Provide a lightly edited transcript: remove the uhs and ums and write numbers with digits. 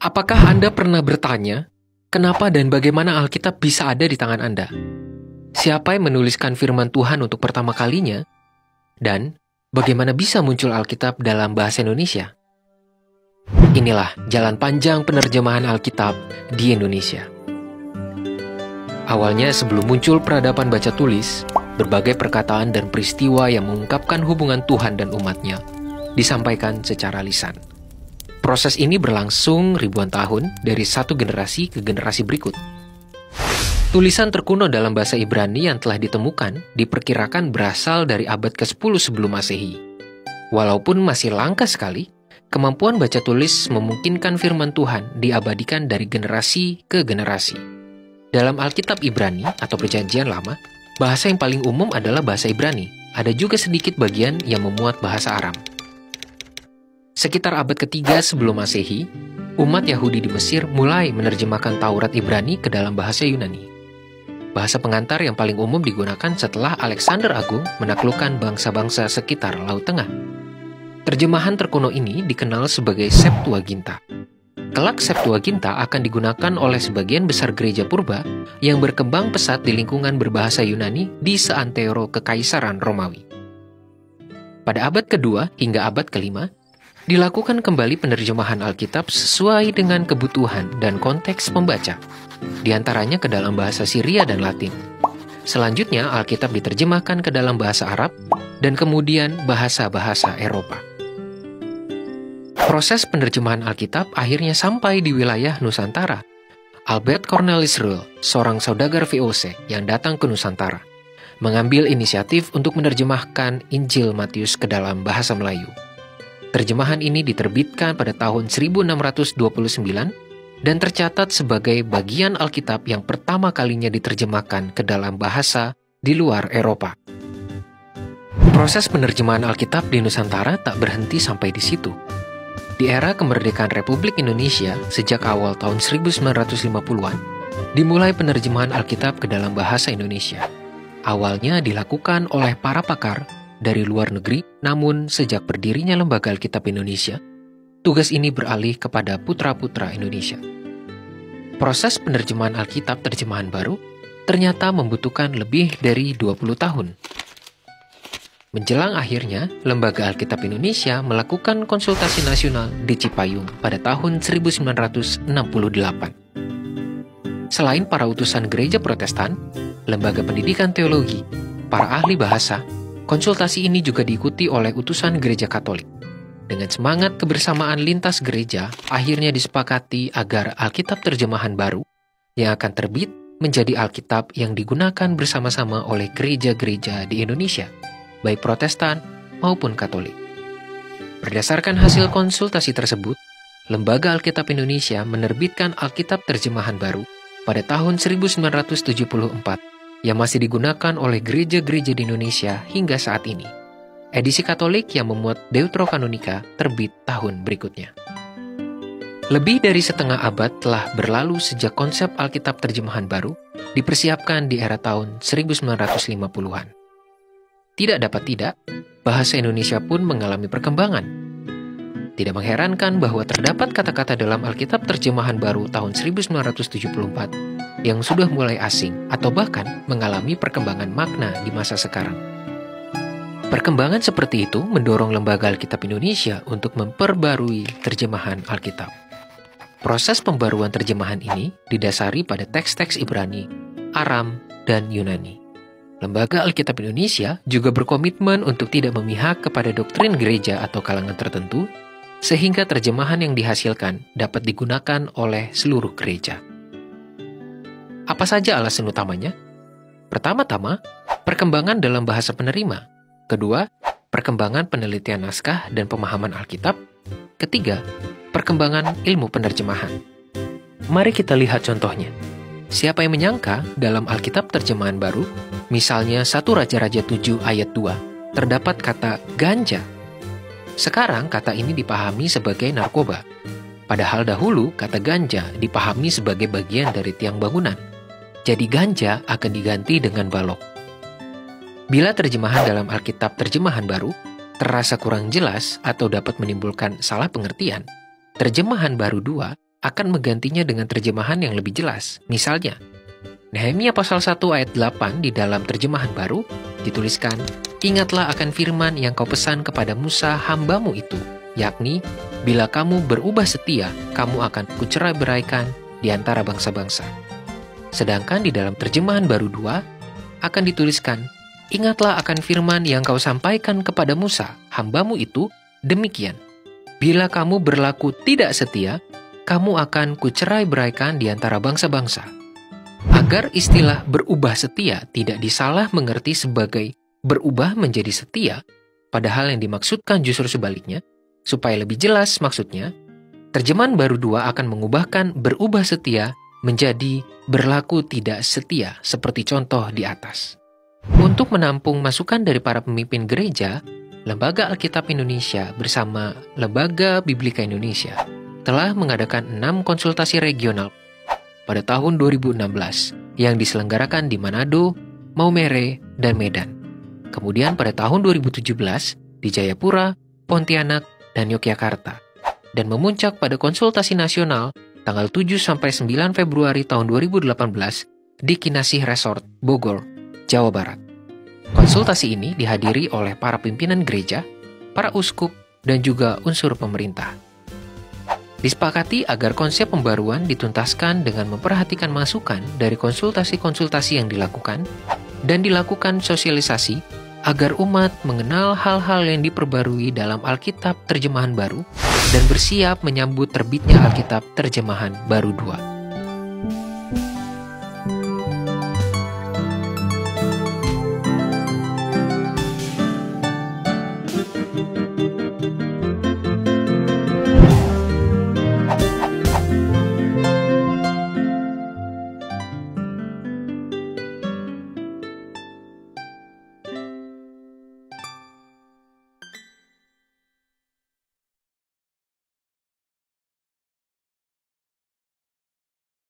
Apakah Anda pernah bertanya, kenapa dan bagaimana Alkitab bisa ada di tangan Anda? Siapa yang menuliskan firman Tuhan untuk pertama kalinya? Dan bagaimana bisa muncul Alkitab dalam bahasa Indonesia? Inilah jalan panjang penerjemahan Alkitab di Indonesia. Awalnya sebelum muncul peradaban baca tulis, berbagai perkataan dan peristiwa yang mengungkapkan hubungan Tuhan dan umatnya disampaikan secara lisan. Proses ini berlangsung ribuan tahun dari satu generasi ke generasi berikut. Tulisan terkuno dalam bahasa Ibrani yang telah ditemukan diperkirakan berasal dari abad ke-10 sebelum Masehi. Walaupun masih langka sekali, kemampuan baca tulis memungkinkan firman Tuhan diabadikan dari generasi ke generasi. Dalam Alkitab Ibrani atau Perjanjian Lama, bahasa yang paling umum adalah bahasa Ibrani. Ada juga sedikit bagian yang memuat bahasa Aram. Sekitar abad ketiga sebelum Masehi, umat Yahudi di Mesir mulai menerjemahkan Taurat Ibrani ke dalam bahasa Yunani. Bahasa pengantar yang paling umum digunakan setelah Alexander Agung menaklukkan bangsa-bangsa sekitar Laut Tengah. Terjemahan terkuno ini dikenal sebagai Septuaginta. Kelak Septuaginta akan digunakan oleh sebagian besar gereja purba yang berkembang pesat di lingkungan berbahasa Yunani di seantero Kekaisaran Romawi. Pada abad kedua hingga abad kelima, dilakukan kembali penerjemahan Alkitab sesuai dengan kebutuhan dan konteks pembaca, di antaranya ke dalam bahasa Syria dan Latin. Selanjutnya, Alkitab diterjemahkan ke dalam bahasa Arab dan kemudian bahasa-bahasa Eropa. Proses penerjemahan Alkitab akhirnya sampai di wilayah Nusantara. Albert Cornelis Ruhl, seorang saudagar VOC yang datang ke Nusantara, mengambil inisiatif untuk menerjemahkan Injil Matius ke dalam bahasa Melayu. Terjemahan ini diterbitkan pada tahun 1629 dan tercatat sebagai bagian Alkitab yang pertama kalinya diterjemahkan ke dalam bahasa di luar Eropa. Proses penerjemahan Alkitab di Nusantara tak berhenti sampai di situ. Di era kemerdekaan Republik Indonesia sejak awal tahun 1950-an, dimulai penerjemahan Alkitab ke dalam bahasa Indonesia. Awalnya dilakukan oleh para pakar dari luar negeri, namun sejak berdirinya Lembaga Alkitab Indonesia, tugas ini beralih kepada putra-putra Indonesia. Proses penerjemahan Alkitab terjemahan baru ternyata membutuhkan lebih dari 20 tahun. Menjelang akhirnya, Lembaga Alkitab Indonesia melakukan konsultasi nasional di Cipayung pada tahun 1968. Selain para utusan gereja Protestan, lembaga pendidikan teologi, para ahli bahasa, konsultasi ini juga diikuti oleh utusan gereja Katolik. Dengan semangat kebersamaan lintas gereja, akhirnya disepakati agar Alkitab terjemahan baru yang akan terbit menjadi Alkitab yang digunakan bersama-sama oleh gereja-gereja di Indonesia, baik Protestan maupun Katolik. Berdasarkan hasil konsultasi tersebut, Lembaga Alkitab Indonesia menerbitkan Alkitab terjemahan baru pada tahun 1974 yang masih digunakan oleh gereja-gereja di Indonesia hingga saat ini. Edisi Katolik yang memuat Deuterokanonika terbit tahun berikutnya. Lebih dari setengah abad telah berlalu sejak konsep Alkitab terjemahan baru dipersiapkan di era tahun 1950-an. Tidak dapat tidak, bahasa Indonesia pun mengalami perkembangan. Tidak mengherankan bahwa terdapat kata-kata dalam Alkitab terjemahan baru tahun 1974 yang sudah mulai asing atau bahkan mengalami perkembangan makna di masa sekarang. Perkembangan seperti itu mendorong Lembaga Alkitab Indonesia untuk memperbarui terjemahan Alkitab. Proses pembaruan terjemahan ini didasari pada teks-teks Ibrani, Aram, dan Yunani. Lembaga Alkitab Indonesia juga berkomitmen untuk tidak memihak kepada doktrin gereja atau kalangan tertentu, sehingga terjemahan yang dihasilkan dapat digunakan oleh seluruh gereja. Apa saja alasan utamanya? Pertama-tama, perkembangan dalam bahasa penerima. Kedua, perkembangan penelitian naskah dan pemahaman Alkitab. Ketiga, perkembangan ilmu penerjemahan. Mari kita lihat contohnya. Siapa yang menyangka dalam Alkitab terjemahan baru, misalnya 1 Raja-Raja 7 ayat 2, terdapat kata ganja. Sekarang kata ini dipahami sebagai narkoba. Padahal dahulu kata ganja dipahami sebagai bagian dari tiang bangunan. Jadi ganja akan diganti dengan balok. Bila terjemahan dalam Alkitab terjemahan baru terasa kurang jelas atau dapat menimbulkan salah pengertian, terjemahan baru 2 akan menggantinya dengan terjemahan yang lebih jelas. Misalnya, Nehemia pasal 1 ayat 8 di dalam terjemahan baru dituliskan, "Ingatlah akan firman yang kau pesan kepada Musa hambamu itu, yakni, bila kamu berubah setia, kamu akan kucerai-beraikan di antara bangsa-bangsa." Sedangkan di dalam terjemahan baru 2 akan dituliskan, "Ingatlah akan firman yang kau sampaikan kepada Musa hambamu itu, demikian, bila kamu berlaku tidak setia, kamu akan kucerai-beraikan di antara bangsa-bangsa." Agar istilah berubah setia tidak disalah mengerti sebagai berubah menjadi setia, padahal yang dimaksudkan justru sebaliknya, supaya lebih jelas maksudnya, terjemahan baru 2 akan mengubahkan berubah setia menjadi berlaku tidak setia, seperti contoh di atas. Untuk menampung masukan dari para pemimpin gereja, Lembaga Alkitab Indonesia bersama Lembaga Biblika Indonesia telah mengadakan 6 konsultasi regional pada tahun 2016 yang diselenggarakan di Manado, Maumere, dan Medan. Kemudian pada tahun 2017 di Jayapura, Pontianak, dan Yogyakarta. Dan memuncak pada konsultasi nasional tanggal 7-9 Februari tahun 2018 di Kinasih Resort, Bogor, Jawa Barat. Konsultasi ini dihadiri oleh para pimpinan gereja, para uskup, dan juga unsur pemerintah. Disepakati agar konsep pembaruan dituntaskan dengan memperhatikan masukan dari konsultasi-konsultasi yang dilakukan dan dilakukan sosialisasi agar umat mengenal hal-hal yang diperbarui dalam Alkitab terjemahan baru dan bersiap menyambut terbitnya Alkitab terjemahan baru 2.